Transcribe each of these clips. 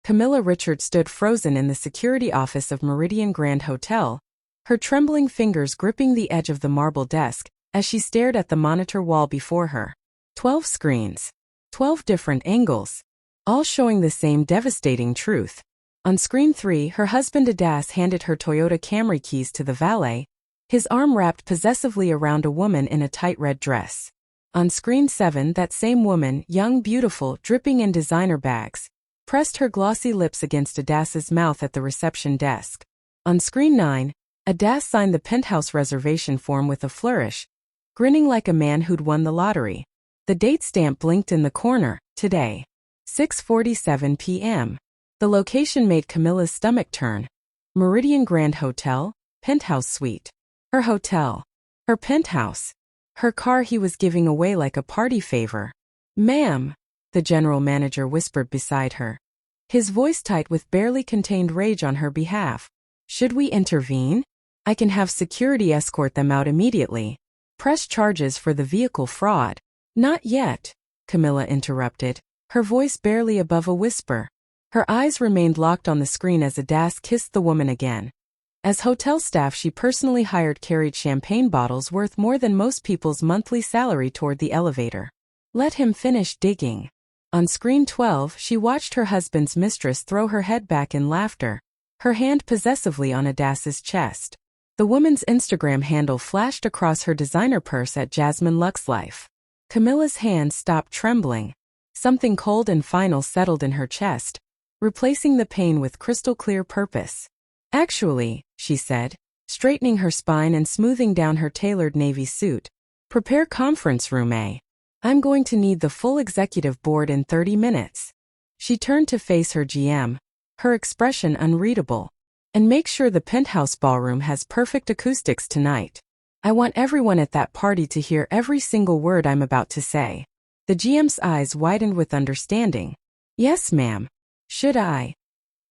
Camilla Richards stood frozen in the security office of Meridian Grand Hotel, her trembling fingers gripping the edge of the marble desk as she stared at the monitor wall before her. 12 screens. 12 different angles. All showing the same devastating truth. On screen 3, her husband Adas handed her Toyota Camry keys to the valet, his arm wrapped possessively around a woman in a tight red dress. On screen 7, that same woman, young, beautiful, dripping in designer bags, pressed her glossy lips against Adas's mouth at the reception desk. On screen 9, Adas signed the penthouse reservation form with a flourish, grinning like a man who'd won the lottery. The date stamp blinked in the corner, today. 6:47 p.m. The location made Camilla's stomach turn. Meridian Grand Hotel, penthouse suite. Her hotel. Her penthouse. Her car he was giving away like a party favor. "Ma'am," the general manager whispered beside her, his voice tight with barely contained rage on her behalf. "Should we intervene? I can have security escort them out immediately. Press charges for the vehicle fraud." "Not yet," Camilla interrupted, her voice barely above a whisper. Her eyes remained locked on the screen as Adas kissed the woman again. As hotel staff she personally hired carried champagne bottles worth more than most people's monthly salary toward the elevator. Let him finish digging. On screen 12 she watched her husband's mistress throw her head back in laughter, her hand possessively on Adas's chest. The woman's Instagram handle flashed across her designer purse at Jasmine Lux Life. Camilla's hand stopped trembling. Something cold and final settled in her chest, replacing the pain with crystal-clear purpose. "Actually," she said, straightening her spine and smoothing down her tailored navy suit, "prepare conference room A. I'm going to need the full executive board in 30 minutes. She turned to face her GM, her expression unreadable. "And make sure the penthouse ballroom has perfect acoustics tonight. I want everyone at that party to hear every single word I'm about to say." The GM's eyes widened with understanding. "Yes, ma'am. Should I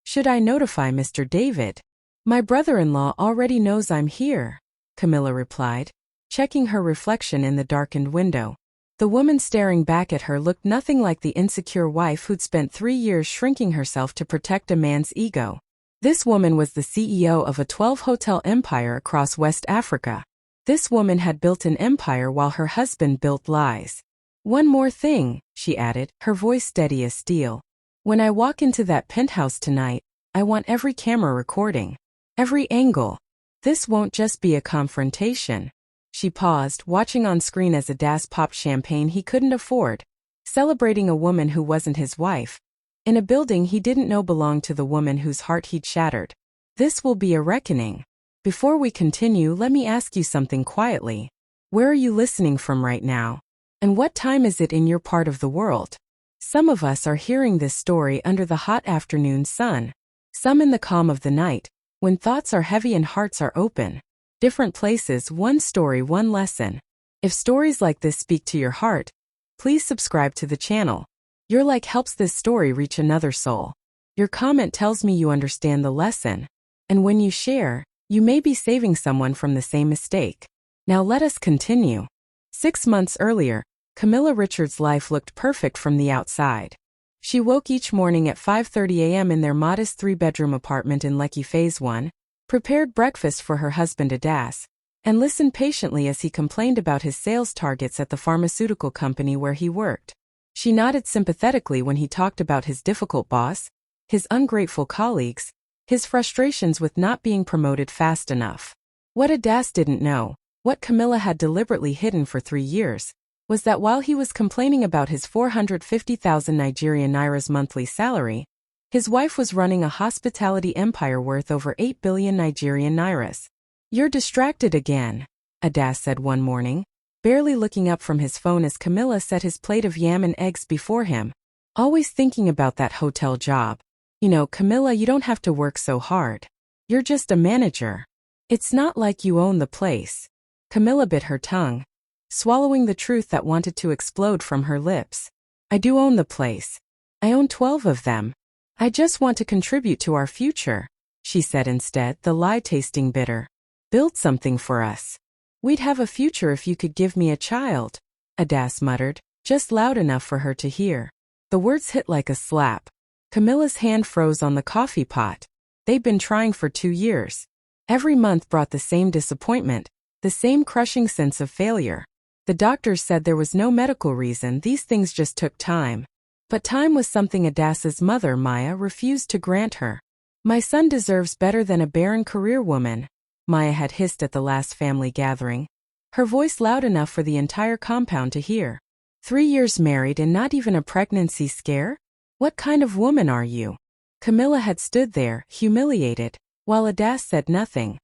notify Mr. David?" "My brother-in-law already knows I'm here," Camilla replied, checking her reflection in the darkened window. The woman staring back at her looked nothing like the insecure wife who'd spent 3 years shrinking herself to protect a man's ego. This woman was the CEO of a 12-hotel empire across West Africa. This woman had built an empire while her husband built lies. "One more thing," she added, her voice steady as steel. "When I walk into that penthouse tonight, I want every camera recording. Every angle. This won't just be a confrontation." She paused, watching on screen as Adas popped champagne he couldn't afford, celebrating a woman who wasn't his wife, in a building he didn't know belonged to the woman whose heart he'd shattered. "This will be a reckoning. Before we continue, let me ask you something quietly. Where are you listening from right now? And what time is it in your part of the world? Some of us are hearing this story under the hot afternoon sun. Some in the calm of the night, when thoughts are heavy and hearts are open. Different places, one story, one lesson. If stories like this speak to your heart, please subscribe to the channel. Your like helps this story reach another soul. Your comment tells me you understand the lesson. And when you share, you may be saving someone from the same mistake. Now let us continue. 6 months earlier, Camilla Richards' life looked perfect from the outside. She woke each morning at 5:30 a.m. in their modest 3-bedroom apartment in Lekki Phase 1, prepared breakfast for her husband Adas, and listened patiently as he complained about his sales targets at the pharmaceutical company where he worked. She nodded sympathetically when he talked about his difficult boss, his ungrateful colleagues, his frustrations with not being promoted fast enough. What Adas didn't know, what Camilla had deliberately hidden for 3 years, was that while he was complaining about his 450,000 Nigerian nairas monthly salary, his wife was running a hospitality empire worth over 8 billion Nigerian nairas. "You're distracted again," Adas said one morning, barely looking up from his phone as Camilla set his plate of yam and eggs before him. "Always thinking about that hotel job. You know, Camilla, you don't have to work so hard. You're just a manager. It's not like you own the place." Camilla bit her tongue, swallowing the truth that wanted to explode from her lips. "I do own the place. I own 12 of them. I just want to contribute to our future," she said instead, the lie tasting bitter. "Build something for us. We'd have a future if you could give me a child," Adas muttered, just loud enough for her to hear. The words hit like a slap. Camilla's hand froze on the coffee pot. They'd been trying for 2 years. Every month brought the same disappointment, the same crushing sense of failure. The doctors said there was no medical reason, these things just took time. But time was something Adas's mother, Maya, refused to grant her. "My son deserves better than a barren career woman," Maya had hissed at the last family gathering, her voice loud enough for the entire compound to hear. 3 years married and not even a pregnancy scare? What kind of woman are you? Camilla had stood there, humiliated, while Adas said nothing.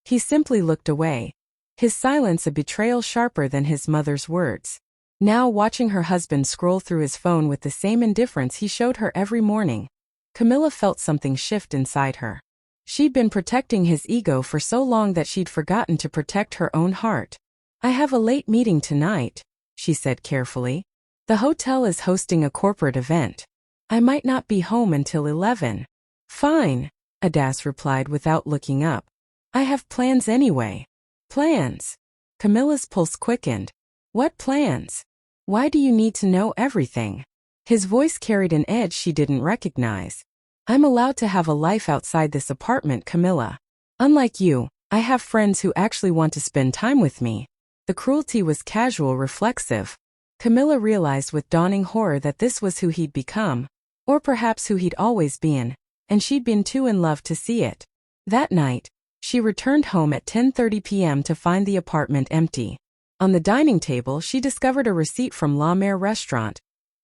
He simply looked away, his silence a betrayal sharper than his mother's words. Now, watching her husband scroll through his phone with the same indifference he showed her every morning, Camilla felt something shift inside her. She'd been protecting his ego for so long that she'd forgotten to protect her own heart. "I have a late meeting tonight," she said carefully. "The hotel is hosting a corporate event. I might not be home until 11. "Fine," Adas replied without looking up. "I have plans anyway." "Plans?" Camilla's pulse quickened. "What plans? Why do you need to know everything?" His voice carried an edge she didn't recognize. "I'm allowed to have a life outside this apartment, Camilla. Unlike you, I have friends who actually want to spend time with me." The cruelty was casual, reflexive. Camilla realized with dawning horror that this was who he'd become, or perhaps who he'd always been, and she'd been too in love to see it. That night, she returned home at 10:30 p.m. to find the apartment empty. On the dining table, she discovered a receipt from La Mer restaurant.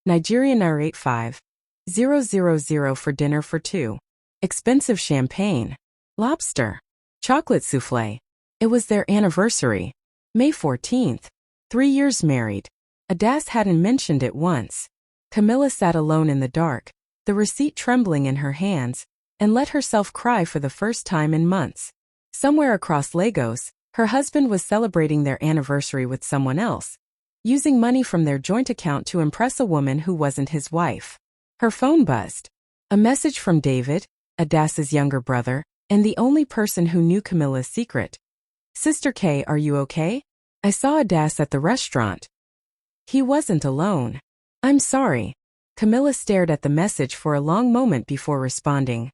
Nigerian Narrate 5,000 for dinner for 2. Expensive champagne. Lobster. Chocolate souffle. It was their anniversary. May 14th. 3 years married. Adas hadn't mentioned it once. Camilla sat alone in the dark, the receipt trembling in her hands, and let herself cry for the first time in months. Somewhere across Lagos, her husband was celebrating their anniversary with someone else, using money from their joint account to impress a woman who wasn't his wife. Her phone buzzed. A message from David, Adas's younger brother, and the only person who knew Camilla's secret. "Sister K, are you okay? I saw Adas at the restaurant." He wasn't alone. "I'm sorry." Camilla stared at the message for a long moment before responding.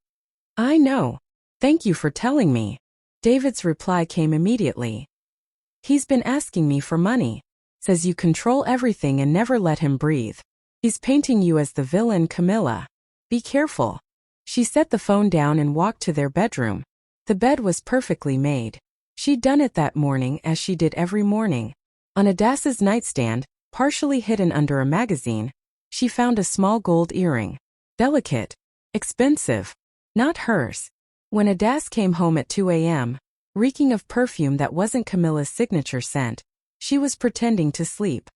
"I know. Thank you for telling me." David's reply came immediately. "He's been asking me for money. Says you control everything and never let him breathe. He's painting you as the villain, Camilla. Be careful." She set the phone down and walked to their bedroom. The bed was perfectly made. She'd done it that morning as she did every morning. On Adas's nightstand, partially hidden under a magazine, she found a small gold earring. Delicate. Expensive. Not hers. When Adas came home at 2 a.m., reeking of perfume that wasn't Camilla's signature scent, she was pretending to sleep.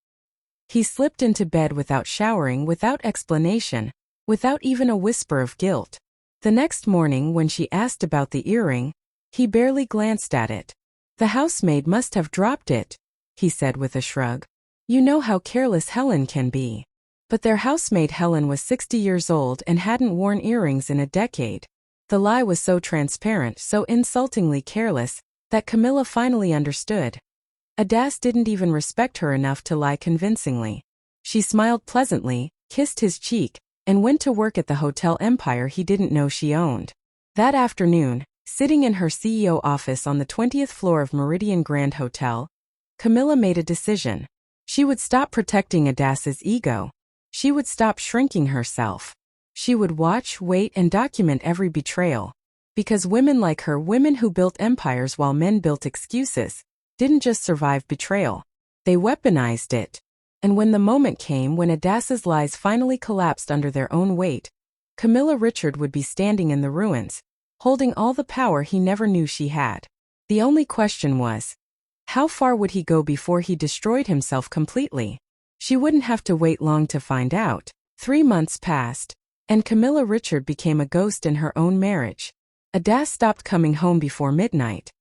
He slipped into bed without showering, without explanation, without even a whisper of guilt. The next morning, when she asked about the earring, he barely glanced at it. "The housemaid must have dropped it," he said with a shrug. "You know how careless Helen can be." But their housemaid Helen was 60 years old and hadn't worn earrings in a decade. The lie was so transparent, so insultingly careless, that Camilla finally understood. Adas didn't even respect her enough to lie convincingly. She smiled pleasantly, kissed his cheek, and went to work at the hotel empire he didn't know she owned. That afternoon, sitting in her CEO office on the 20th floor of Meridian Grand Hotel, Camilla made a decision. She would stop protecting Adas's ego. She would stop shrinking herself. She would watch, wait, and document every betrayal. Because women like her, women who built empires while men built excuses, didn't just survive betrayal. They weaponized it. And when the moment came when Adas's lies finally collapsed under their own weight, Camilla Richard would be standing in the ruins, holding all the power he never knew she had. The only question was, how far would he go before he destroyed himself completely? She wouldn't have to wait long to find out. 3 months passed, and Camilla Richard became a ghost in her own marriage. Adas stopped coming home before midnight.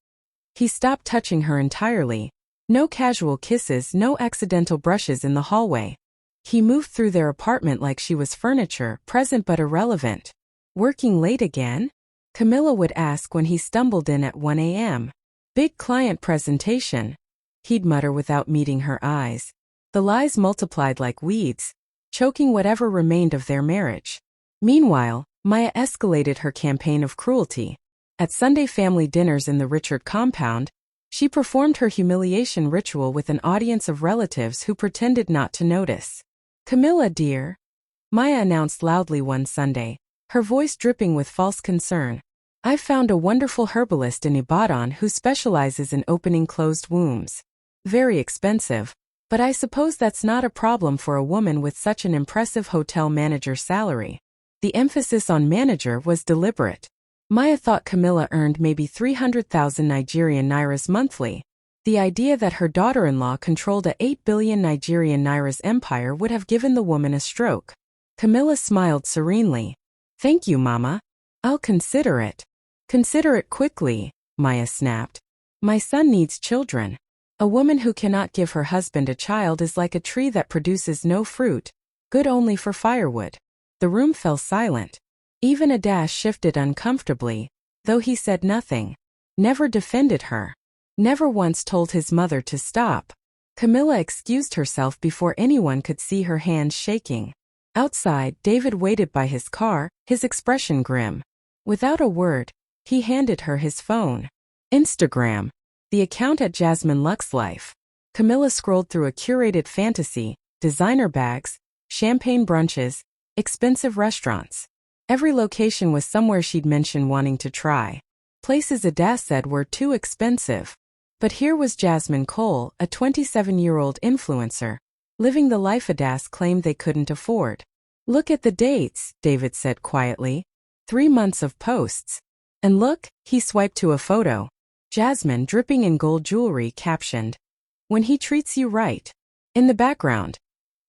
He stopped touching her entirely. No casual kisses, no accidental brushes in the hallway. He moved through their apartment like she was furniture, present but irrelevant. "Working late again?" Camilla would ask when he stumbled in at 1 a.m. "Big client presentation," he'd mutter without meeting her eyes. The lies multiplied like weeds, choking whatever remained of their marriage. Meanwhile, Maya escalated her campaign of cruelty. At Sunday family dinners in the Richard compound, she performed her humiliation ritual with an audience of relatives who pretended not to notice. "Camilla, dear," Maya announced loudly one Sunday, her voice dripping with false concern. "I've found a wonderful herbalist in Ibadan who specializes in opening closed wombs. Very expensive, but I suppose that's not a problem for a woman with such an impressive hotel manager salary." The emphasis on manager was deliberate. Maya thought Camilla earned maybe 300,000 Nigerian nairas monthly. The idea that her daughter-in-law controlled a 8 billion Nigerian nairas empire would have given the woman a stroke. Camilla smiled serenely. "Thank you, Mama. I'll consider it." "Consider it quickly," Maya snapped. "My son needs children. A woman who cannot give her husband a child is like a tree that produces no fruit, good only for firewood." The room fell silent. Even Adash shifted uncomfortably, though he said nothing. Never defended her. Never once told his mother to stop. Camilla excused herself before anyone could see her hands shaking. Outside, David waited by his car, his expression grim. Without a word, he handed her his phone. Instagram. The account at Jasmine Lux Life. Camilla scrolled through a curated fantasy, designer bags, champagne brunches, expensive restaurants. Every location was somewhere she'd mentioned wanting to try. Places Adass said were too expensive. But here was Jasmine Cole, a 27-year-old influencer, living the life Adass claimed they couldn't afford. "Look at the dates," David said quietly. 3 months of posts. "And look," he swiped to a photo. Jasmine, dripping in gold jewelry, captioned, "When he treats you right." In the background,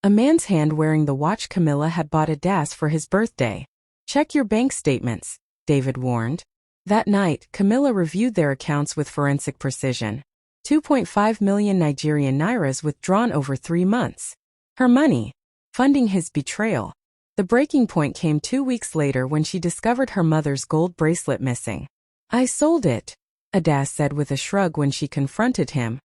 a man's hand wearing the watch Camilla had bought Adass for his birthday. "Check your bank statements," David warned. That night, Camilla reviewed their accounts with forensic precision. 2.5 million Nigerian nairas withdrawn over 3 months. Her money, funding his betrayal. The breaking point came 2 weeks later when she discovered her mother's gold bracelet missing. "I sold it," Adass said with a shrug when she confronted him.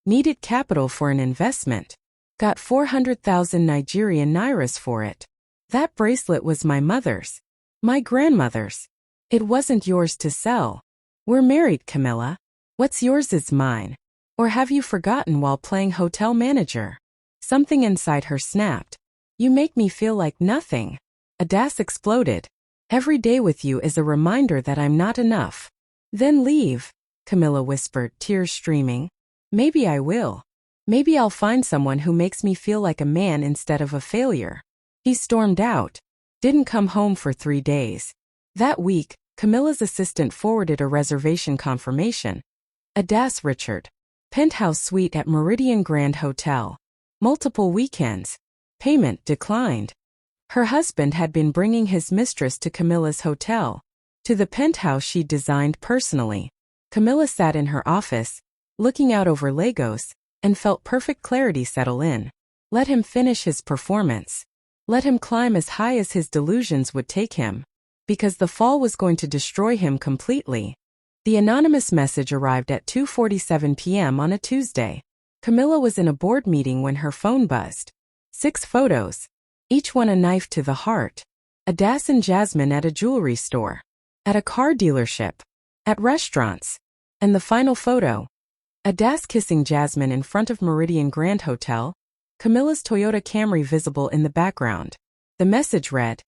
"Needed capital for an investment. Got 400,000 Nigerian nairas for it. That bracelet was my mother's. My grandmother's. It wasn't yours to sell. We're married, Camilla. What's yours is mine. Or have you forgotten while playing hotel manager?" Something inside her snapped. "You make me feel like nothing." Adass exploded. "Every day with you is a reminder that I'm not enough." "Then leave," Camilla whispered, tears streaming. "Maybe I will. Maybe I'll find someone who makes me feel like a man instead of a failure." He stormed out. Didn't come home for 3 days. That week, Camilla's assistant forwarded a reservation confirmation. Adass Richard. Penthouse suite at Meridian Grand Hotel. Multiple weekends. Payment declined. Her husband had been bringing his mistress to Camilla's hotel, to the penthouse she'd designed personally. Camilla sat in her office, looking out over Lagos, and felt perfect clarity settle in. Let him finish his performance. Let him climb as high as his delusions would take him. Because the fall was going to destroy him completely. The anonymous message arrived at 2:47 p.m. on a Tuesday. Camilla was in a board meeting when her phone buzzed. 6 photos. Each one a knife to the heart. Adass and Jasmine at a jewelry store. At a car dealership. At restaurants. And the final photo. Adass kissing Jasmine in front of Meridian Grand Hotel. Camilla's Toyota Camry visible in the background. The message read,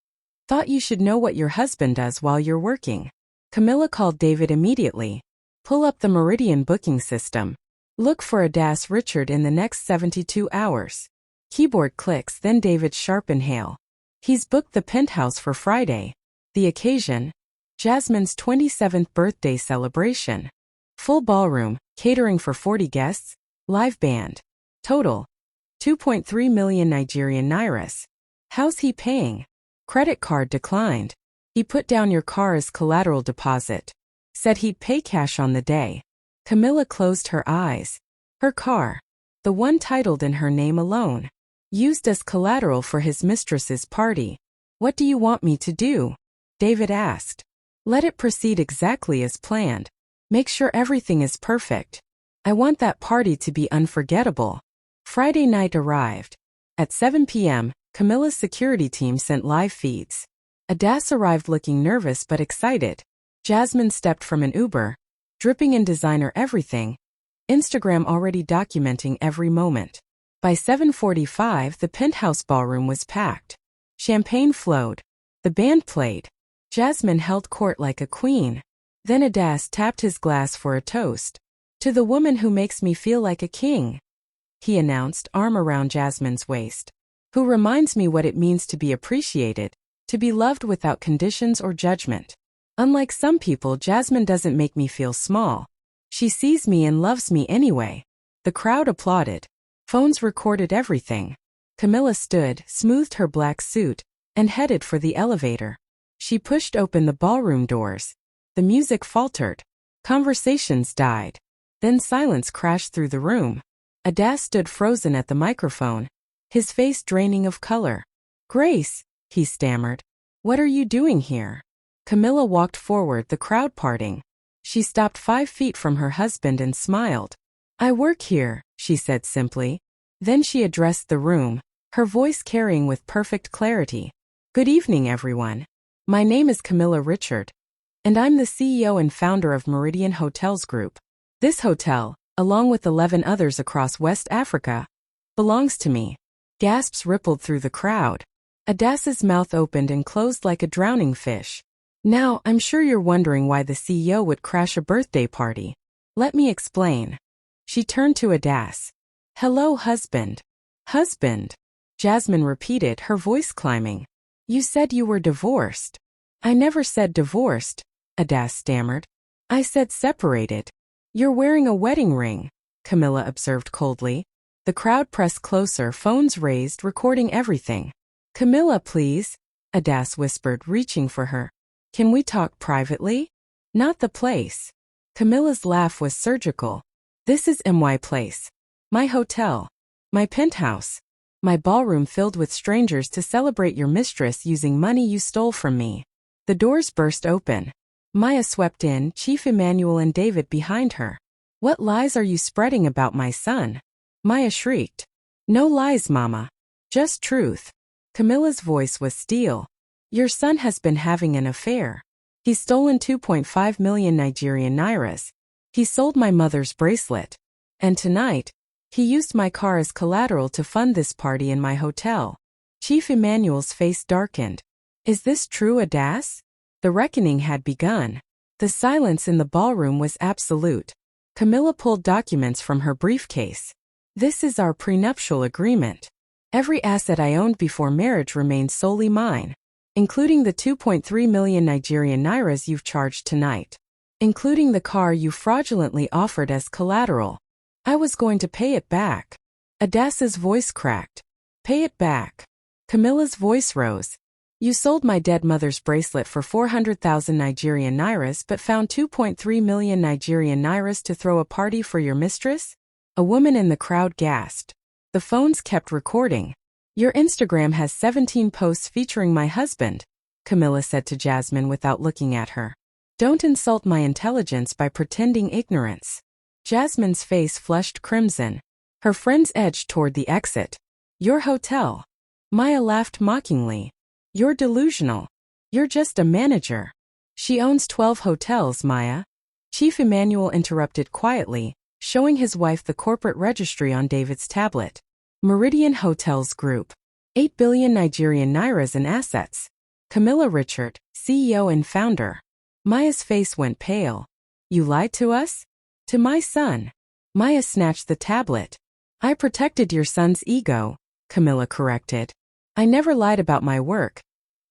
"Thought you should know what your husband does while you're working." Camilla called David immediately. "Pull up the Meridian booking system. Look for Adass Richard in the next 72 hours. Keyboard clicks, then David's sharp inhale. He's booked the penthouse for Friday. The occasion? Jasmine's 27th birthday celebration. Full ballroom, catering for 40 guests, live band. Total 2.3 million Nigerian nairas. How's he paying? Credit card declined. He put down your car as collateral deposit. Said he'd pay cash on the day." Camilla closed her eyes. Her car, the one titled in her name alone, used as collateral for his mistress's party. "What do you want me to do?" David asked. "Let it proceed exactly as planned. Make sure everything is perfect. I want that party to be unforgettable." Friday night arrived. At 7 p.m., Camilla's security team sent live feeds. Adas arrived looking nervous but excited. Jasmine stepped from an Uber, dripping in designer everything, Instagram already documenting every moment. By 7:45, the penthouse ballroom was packed. Champagne flowed. The band played. Jasmine held court like a queen. Then Adas tapped his glass for a toast. "To the woman who makes me feel like a king," he announced, arm around Jasmine's waist. "Who reminds me what it means to be appreciated, to be loved without conditions or judgment. Unlike some people, Jasmine doesn't make me feel small. She sees me and loves me anyway." The crowd applauded. Phones recorded everything. Camilla stood, smoothed her black suit, and headed for the elevator. She pushed open the ballroom doors. The music faltered. Conversations died. Then silence crashed through the room. Adas stood frozen at the microphone, his face draining of color. "Grace," he stammered. "What are you doing here?" Camilla walked forward, the crowd parting. She stopped 5 feet from her husband and smiled. "I work here," she said simply. Then she addressed the room, her voice carrying with perfect clarity. "Good evening, everyone. My name is Camilla Richard, and I'm the CEO and founder of Meridian Hotels Group. This hotel, along with 11 others across West Africa, belongs to me." Gasps rippled through the crowd. Adas's mouth opened and closed like a drowning fish. "Now, I'm sure you're wondering why the CEO would crash a birthday party. Let me explain." She turned to Adas. "Hello, husband." "Husband?" Jasmine repeated, her voice climbing. "You said you were divorced." "I never said divorced," Adas stammered. "I said separated." "You're wearing a wedding ring," Camilla observed coldly. The crowd pressed closer, phones raised, recording everything. "Camilla, please," Adas whispered, reaching for her. "Can we talk privately?" "Not the place." Camilla's laugh was surgical. "This is my place. My hotel. My penthouse. My ballroom filled with strangers to celebrate your mistress using money you stole from me." The doors burst open. Maya swept in, Chief Emmanuel and David behind her. "What lies are you spreading about my son?" Maya shrieked. "No lies, Mama. Just truth." Camilla's voice was steel. "Your son has been having an affair. He's stolen 2.5 million Nigerian nairas. He sold my mother's bracelet. And tonight, he used my car as collateral to fund this party in my hotel." Chief Emmanuel's face darkened. "Is this true, Adas?" The reckoning had begun. The silence in the ballroom was absolute. Camilla pulled documents from her briefcase. "This is our prenuptial agreement. Every asset I owned before marriage remains solely mine, including the 2.3 million Nigerian nairas you've charged tonight, including the car you fraudulently offered as collateral. I was going to pay it back." Adas's voice cracked. "Pay it back." Camilla's voice rose. "You sold my dead mother's bracelet for 400,000 Nigerian nairas but found 2.3 million Nigerian nairas to throw a party for your mistress?" A woman in the crowd gasped. The phones kept recording. "Your Instagram has 17 posts featuring my husband," Camilla said to Jasmine without looking at her. "Don't insult my intelligence by pretending ignorance." Jasmine's face flushed crimson. Her friends edged toward the exit. "Your hotel." Maya laughed mockingly. "You're delusional. You're just a manager." "She owns 12 hotels, Maya." Chief Emmanuel interrupted quietly, showing his wife the corporate registry on David's tablet. Meridian Hotels Group. 8 billion Nigerian nairas in assets. Camilla Richard, CEO and founder. Maya's face went pale. "You lied to us?" "To my son." Maya snatched the tablet. "I protected your son's ego," Camilla corrected. "I never lied about my work.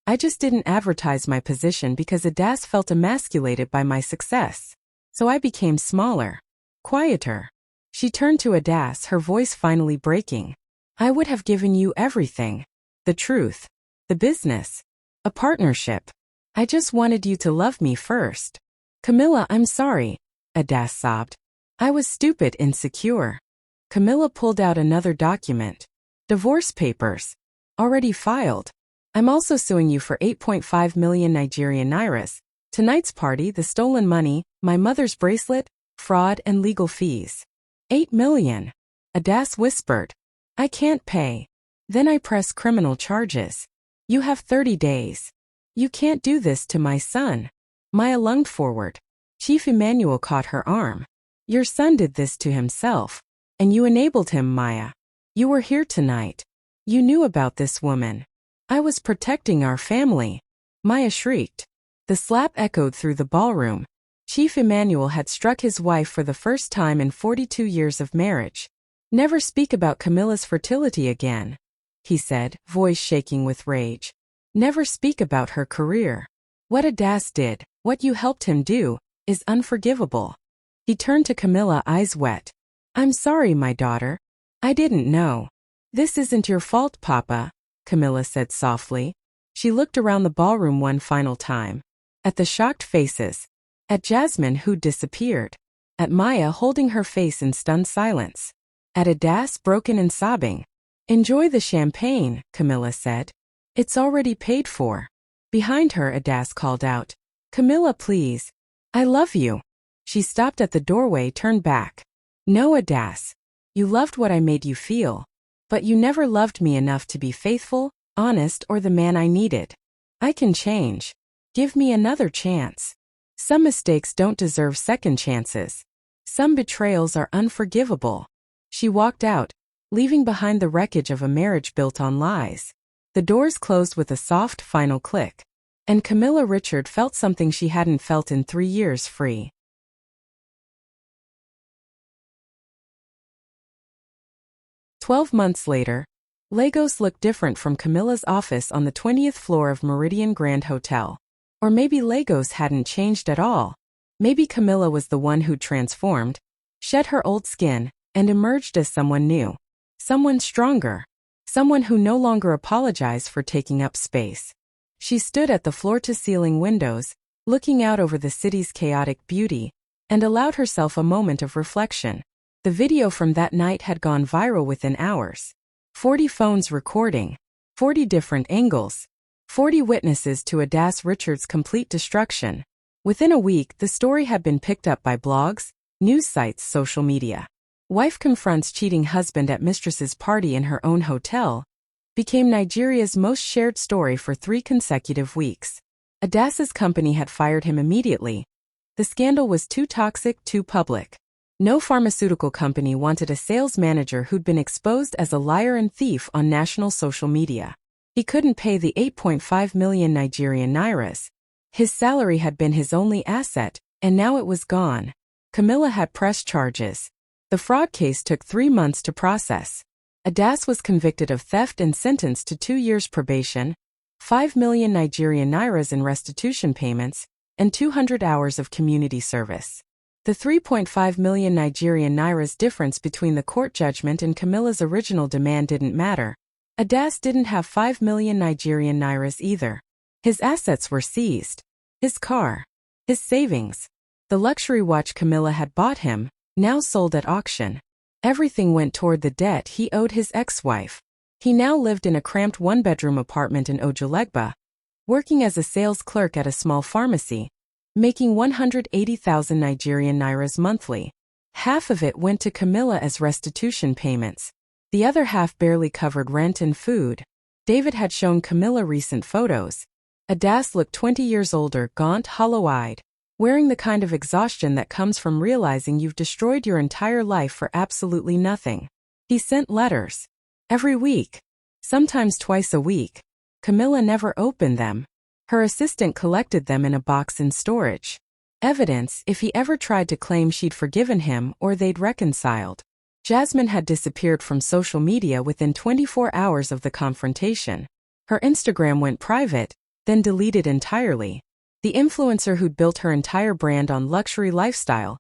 I just didn't advertise my position because Adas felt emasculated by my success. So I became smaller. Quieter." She turned to Adas, her voice finally breaking. "I would have given you everything. The truth. The business. A partnership. I just wanted you to love me first." "Camilla, I'm sorry," Adas sobbed. "I was stupid, insecure." Camilla pulled out another document. "Divorce papers. Already filed. I'm also suing you for 8.5 million Nigerian nairas. Tonight's party, the stolen money, my mother's bracelet, fraud and legal fees." 8 million. Adas whispered. "I can't pay. Then I press criminal charges. You have 30 days." You can't do this to my son. Maya lunged forward. Chief Emmanuel caught her arm. Your son did this to himself. And you enabled him, Maya. You were here tonight. You knew about this woman. I was protecting our family. Maya shrieked. The slap echoed through the ballroom. Chief Emmanuel had struck his wife for the first time in 42 years of marriage. Never speak about Camilla's fertility again, he said, voice shaking with rage. Never speak about her career. What Adas did, what you helped him do, is unforgivable. He turned to Camilla, eyes wet. I'm sorry, my daughter. I didn't know. This isn't your fault, Papa, Camilla said softly. She looked around the ballroom one final time. At the shocked faces. At Jasmine, who'd disappeared. At Maya holding her face in stunned silence. At Adas, broken and sobbing. Enjoy the champagne, Camilla said. It's already paid for. Behind her, Adas called out. Camilla, please. I love you. She stopped at the doorway, turned back. No, Adas. You loved what I made you feel. But you never loved me enough to be faithful, honest, or the man I needed. I can change. Give me another chance. Some mistakes don't deserve second chances. Some betrayals are unforgivable. She walked out, leaving behind the wreckage of a marriage built on lies. The doors closed with a soft, final click. And Camilla Richard felt something she hadn't felt in 3 years, free. 12 months later, Lagos looked different from Camilla's office on the 20th floor of Meridian Grand Hotel. Or maybe Lagos hadn't changed at all. Maybe Camilla was the one who transformed, shed her old skin, and emerged as someone new. Someone stronger. Someone who no longer apologized for taking up space. She stood at the floor-to-ceiling windows, looking out over the city's chaotic beauty, and allowed herself a moment of reflection. The video from that night had gone viral within hours. 40 phones recording. 40 different angles. 40 witnesses to Adas Richards' complete destruction. Within a week, the story had been picked up by blogs, news sites, social media. Wife confronts cheating husband at mistress's party in her own hotel. Became Nigeria's most shared story for 3 consecutive weeks. Adas's company had fired him immediately. The scandal was too toxic, too public. No pharmaceutical company wanted a sales manager who'd been exposed as a liar and thief on national social media. He couldn't pay the 8.5 million Nigerian nairas. His salary had been his only asset, and now it was gone. Camilla had pressed charges. The fraud case took 3 months to process. Adas was convicted of theft and sentenced to 2 years probation, 5 million Nigerian nairas in restitution payments, and 200 hours of community service. The 3.5 million Nigerian nairas difference between the court judgment and Camilla's original demand didn't matter. Adas didn't have 5 million Nigerian nairas either. His assets were seized. His car. His savings. The luxury watch Camilla had bought him, now sold at auction. Everything went toward the debt he owed his ex-wife. He now lived in a cramped one-bedroom apartment in Ojulegba, working as a sales clerk at a small pharmacy, making 180,000 Nigerian nairas monthly. Half of it went to Camilla as restitution payments. The other half barely covered rent and food. David had shown Camilla recent photos. Adas looked 20 years older, gaunt, hollow-eyed, wearing the kind of exhaustion that comes from realizing you've destroyed your entire life for absolutely nothing. He sent letters. Every week. Sometimes twice a week. Camilla never opened them. Her assistant collected them in a box in storage. Evidence if he ever tried to claim she'd forgiven him or they'd reconciled. Jasmine had disappeared from social media within 24 hours of the confrontation. Her Instagram went private, then deleted entirely. The influencer who'd built her entire brand on luxury lifestyle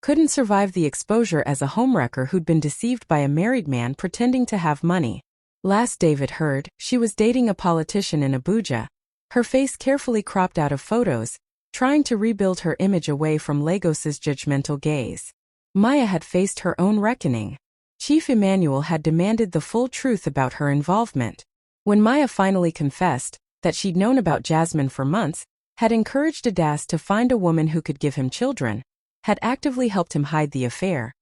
couldn't survive the exposure as a homewrecker who'd been deceived by a married man pretending to have money. Last David heard, she was dating a politician in Abuja, her face carefully cropped out of photos, trying to rebuild her image away from Lagos's judgmental gaze. Maya had faced her own reckoning. Chief Emmanuel had demanded the full truth about her involvement. When Maya finally confessed that she'd known about Jasmine for months, had encouraged Adas to find a woman who could give him children, had actively helped him hide the affair,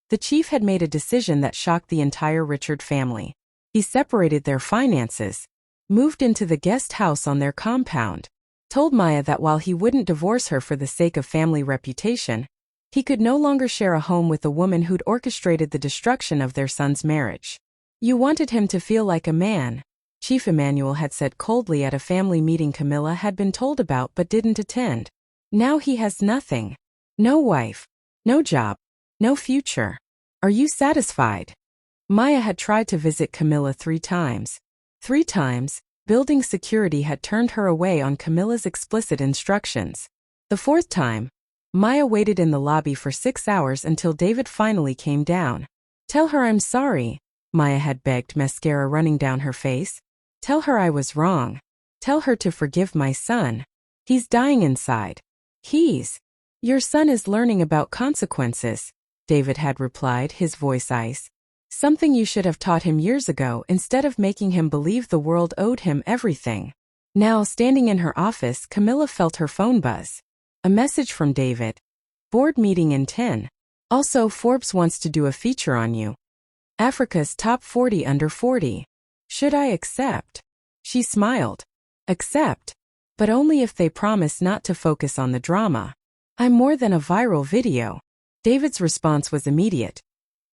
the chief had made a decision that shocked the entire Richard family. He separated their finances, moved into the guest house on their compound, told Maya that while he wouldn't divorce her for the sake of family reputation, he could no longer share a home with a woman who'd orchestrated the destruction of their son's marriage. You wanted him to feel like a man, Chief Emmanuel had said coldly at a family meeting Camilla had been told about but didn't attend. Now he has nothing. No wife, no job, no future. Are you satisfied? Maya had tried to visit Camilla 3 times. 3 times, building security had turned her away on Camilla's explicit instructions. The 4th time, Maya waited in the lobby for 6 hours until David finally came down. Tell her I'm sorry, Maya had begged, mascara running down her face. Tell her I was wrong. Tell her to forgive my son. He's dying inside. Your son is learning about consequences, David had replied, his voice ice. Something you should have taught him years ago instead of making him believe the world owed him everything. Now, standing in her office, Camilla felt her phone buzz. A message from David. Board meeting in 10. Also, Forbes wants to do a feature on you. Africa's top 40 under 40. Should I accept? She smiled. Accept. But only if they promise not to focus on the drama. I'm more than a viral video. David's response was immediate.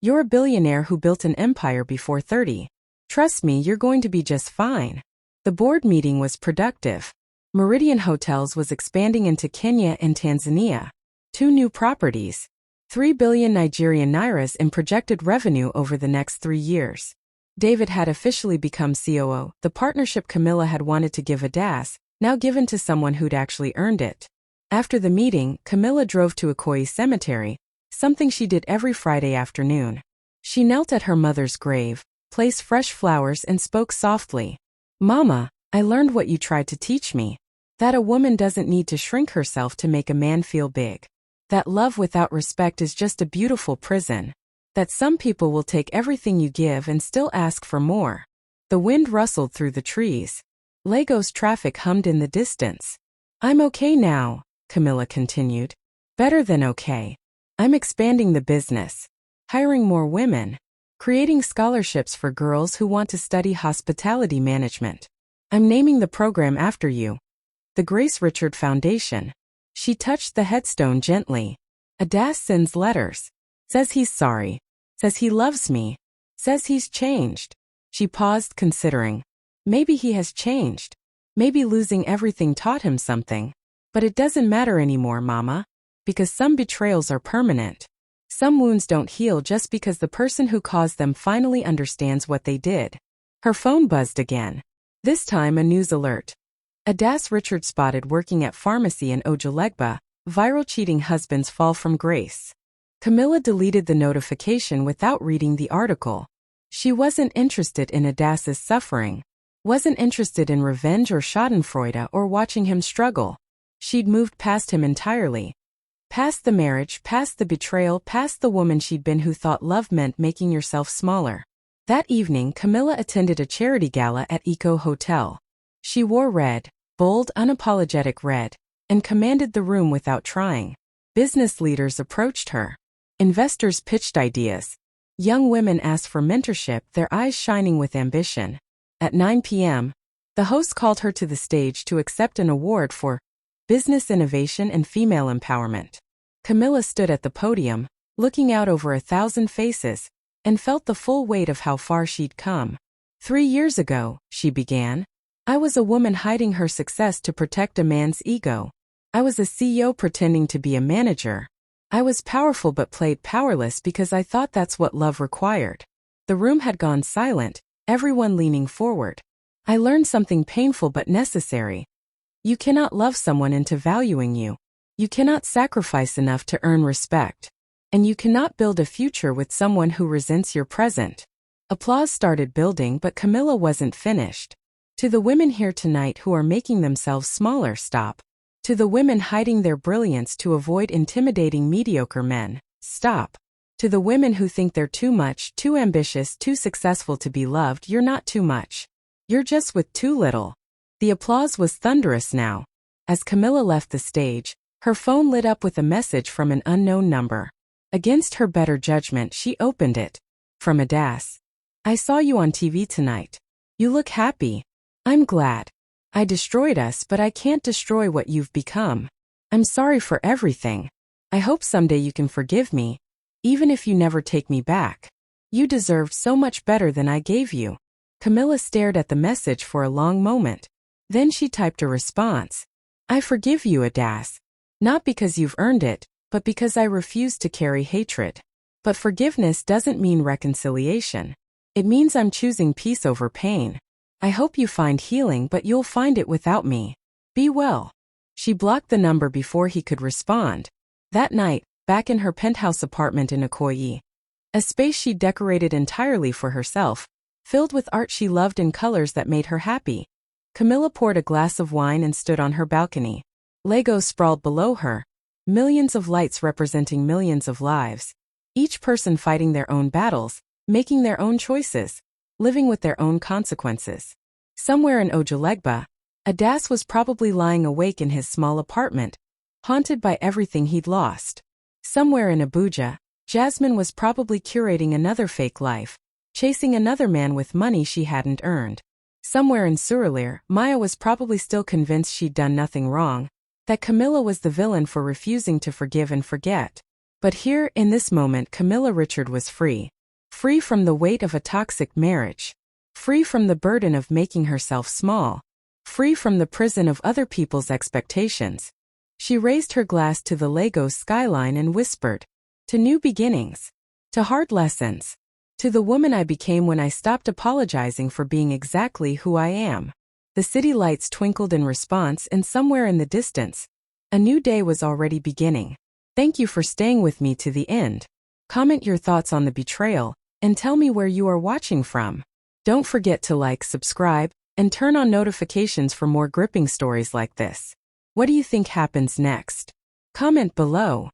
You're a billionaire who built an empire before 30. Trust me, you're going to be just fine. The board meeting was productive. Meridian Hotels was expanding into Kenya and Tanzania. 2 new properties. 3 billion Nigerian nairas in projected revenue over the next 3 years. David had officially become COO, the partnership Camilla had wanted to give Adas, now given to someone who'd actually earned it. After the meeting, Camilla drove to Ikoyi Cemetery, something she did every Friday afternoon. She knelt at her mother's grave, placed fresh flowers and spoke softly. Mama, I learned what you tried to teach me. That a woman doesn't need to shrink herself to make a man feel big. That love without respect is just a beautiful prison. That some people will take everything you give and still ask for more. The wind rustled through the trees. Lagos traffic hummed in the distance. I'm okay now, Camilla continued. Better than okay. I'm expanding the business. Hiring more women. Creating scholarships for girls who want to study hospitality management. I'm naming the program after you. The Grace Richard Foundation. She touched the headstone gently. Adas sends letters. Says he's sorry. Says he loves me. Says he's changed. She paused, considering. Maybe he has changed. Maybe losing everything taught him something. But it doesn't matter anymore, Mama. Because some betrayals are permanent. Some wounds don't heal just because the person who caused them finally understands what they did. Her phone buzzed again. This time a news alert. Adas Richard spotted working at pharmacy in Ojulegba, viral cheating husbands fall from grace. Camilla deleted the notification without reading the article. She wasn't interested in Adas's suffering. Wasn't interested in revenge or schadenfreude or watching him struggle. She'd moved past him entirely. Past the marriage, past the betrayal, past the woman she'd been who thought love meant making yourself smaller. That evening, Camilla attended a charity gala at Eco Hotel. She wore red, bold, unapologetic red, and commanded the room without trying. Business leaders approached her. Investors pitched ideas. Young women asked for mentorship, their eyes shining with ambition. At 9 p.m., the host called her to the stage to accept an award for business innovation and female empowerment. Camilla stood at the podium, looking out over 1,000 faces, and felt the full weight of how far she'd come. 3 years ago, she began, I was a woman hiding her success to protect a man's ego. I was a CEO pretending to be a manager. I was powerful but played powerless because I thought that's what love required. The room had gone silent, everyone leaning forward. I learned something painful but necessary. You cannot love someone into valuing you. You cannot sacrifice enough to earn respect. And you cannot build a future with someone who resents your present. Applause started building, but Camilla wasn't finished. To the women here tonight who are making themselves smaller, stop. To the women hiding their brilliance to avoid intimidating mediocre men, stop. To the women who think they're too much, too ambitious, too successful to be loved, you're not too much. You're just with too little. The applause was thunderous now. As Camilla left the stage, her phone lit up with a message from an unknown number. Against her better judgment, she opened it. From Adas. I saw you on TV tonight. You look happy. I'm glad. I destroyed us, but I can't destroy what you've become. I'm sorry for everything. I hope someday you can forgive me, even if you never take me back. You deserved so much better than I gave you. Camilla stared at the message for a long moment. Then she typed a response. I forgive you, Adas. Not because you've earned it, but because I refuse to carry hatred. But forgiveness doesn't mean reconciliation. It means I'm choosing peace over pain. I hope you find healing, but you'll find it without me. Be well. She blocked the number before he could respond. That night, back in her penthouse apartment in Ikoyi, a space she decorated entirely for herself, filled with art she loved and colors that made her happy, Camilla poured a glass of wine and stood on her balcony. Legos sprawled below her, millions of lights representing millions of lives, each person fighting their own battles, making their own choices, living with their own consequences. Somewhere in Ojulegba, Adas was probably lying awake in his small apartment, haunted by everything he'd lost. Somewhere in Abuja, Jasmine was probably curating another fake life, chasing another man with money she hadn't earned. Somewhere in Surulere, Maya was probably still convinced she'd done nothing wrong, that Camilla was the villain for refusing to forgive and forget. But here, in this moment, Camilla Richard was free. Free from the weight of a toxic marriage. Free from the burden of making herself small. Free from the prison of other people's expectations. She raised her glass to the Lagos skyline and whispered, to new beginnings. To hard lessons. To the woman I became when I stopped apologizing for being exactly who I am. The city lights twinkled in response, and somewhere in the distance, a new day was already beginning. Thank you for staying with me to the end. Comment your thoughts on the betrayal, and tell me where you are watching from. Don't forget to like, subscribe, and turn on notifications for more gripping stories like this. What do you think happens next? Comment below.